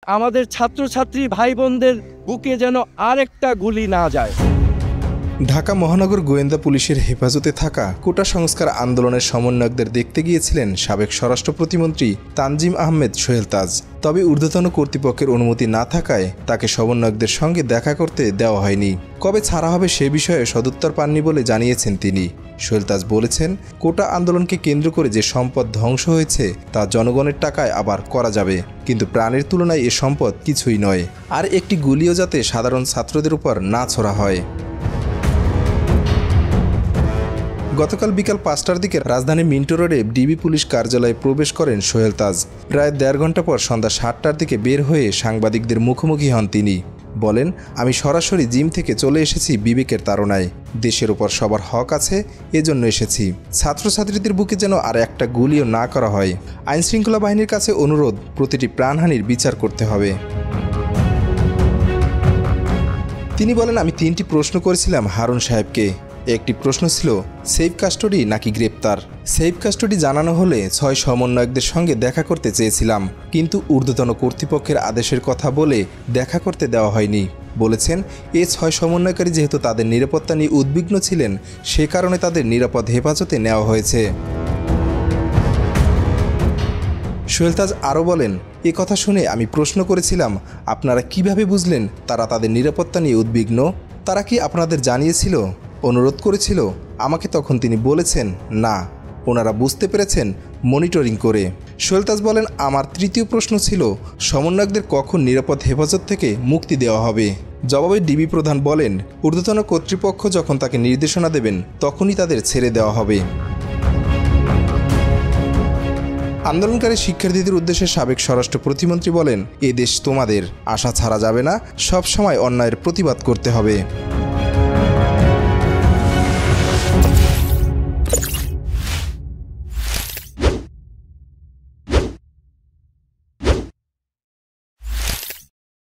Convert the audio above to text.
আমাদের ছাত্রছাত্রী ভাই বোনদের বুকে যেন আরেকটা গুলি না যায়। ঢাকা মহানগর গোয়েন্দা পুলিশের হেফাজতে থাকা কোটা সংস্কার আন্দোলনের সমন্বয়কদের দেখতে গিয়েছিলেন সাবেক স্বরাষ্ট্র প্রতিমন্ত্রী তানজিম আহমেদ সোহেল তাজ। তবে ঊর্ধ্বতন কর্তৃপক্ষের অনুমতি না থাকায় তাকে সমন্বয়কদের সঙ্গে দেখা করতে দেওয়া হয়নি। কবে ছাড়া হবে সে বিষয়ে সদুত্তর পাননি বলে জানিয়েছেন তিনি। সোহেল তাজ বলেছেন, কোটা আন্দোলনকে কেন্দ্র করে যে সম্পদ ধ্বংস হয়েছে তা জনগণের টাকায় আবার করা যাবে, কিন্তু প্রাণের তুলনায় এ সম্পদ কিছুই নয়। আর একটি গুলিও যাতে সাধারণ ছাত্রদের উপর না ছোড়া হয়। গতকাল বিকাল ৫টার দিকে রাজধানীর মিন্টো রোডে ডিবি পুলিশ কার্যালয়ে প্রবেশ করেন সোহেল তাজ। প্রায় ১.৫ ঘন্টা পর সন্ধ্যা ৭টার দিকে বের হয়ে সাংবাদিকদের মুখোমুখি হন তিনি। বলেন, আমি সরাসরি জিম থেকে চলে এসেছি বিবেকের তাড়নায়। দেশের উপর সবার হক আছে, এজন্য এসেছি। ছাত্রছাত্রীদের বুকে যেন আর একটা গুলিও না করা হয়। আইনশৃঙ্খলা বাহিনীর কাছে অনুরোধ, প্রতিটি প্রাণহানির বিচার করতে হবে। তিনি বলেন, আমি ৩টি প্রশ্ন করেছিলাম হারুন সাহেবকে। একটি প্রশ্ন ছিল সেফ কাস্টডি নাকি গ্রেপ্তার। সেফ কাস্টডি জানানো হলে ৬ সমন্বয়কদের সঙ্গে দেখা করতে চেয়েছিলাম, কিন্তু ঊর্ধ্বতন কর্তৃপক্ষের আদেশের কথা বলে দেখা করতে দেওয়া হয়নি। বলেছেন, এ ৬ সমন্বয়কারী যেহেতু তাদের নিরাপত্তা নিয়ে উদ্বিগ্ন ছিলেন, সে কারণে তাদের নিরাপদ হেফাজতে নেওয়া হয়েছে। সোহেল তাজ আরও বলেন, এ কথা শুনে আমি প্রশ্ন করেছিলাম, আপনারা কিভাবে বুঝলেন তারা তাদের নিরাপত্তা নিয়ে উদ্বিগ্ন? তারা কি আপনাদের জানিয়েছিল, অনুরোধ করেছিল? আমাকে তখন তিনি বলেছেন, না, ওনারা বুঝতে পেরেছেন মনিটরিং করে। সোহেল তাজ বলেন, আমার ৩য় প্রশ্ন ছিল সমন্বয়কদের কখন নিরাপদ হেফাজত থেকে মুক্তি দেওয়া হবে। জবাবে ডিবি প্রধান বলেন, ঊর্ধ্বতন কর্তৃপক্ষ যখন তাকে নির্দেশনা দেবেন তখনই তাদের ছেড়ে দেওয়া হবে। আন্দোলনকারী শিক্ষার্থীদের উদ্দেশ্যে সাবেক স্বরাষ্ট্র প্রতিমন্ত্রী বলেন, এ দেশ তোমাদের, আশা ছাড়া যাবে না, সব সময় অন্যায়ের প্রতিবাদ করতে হবে।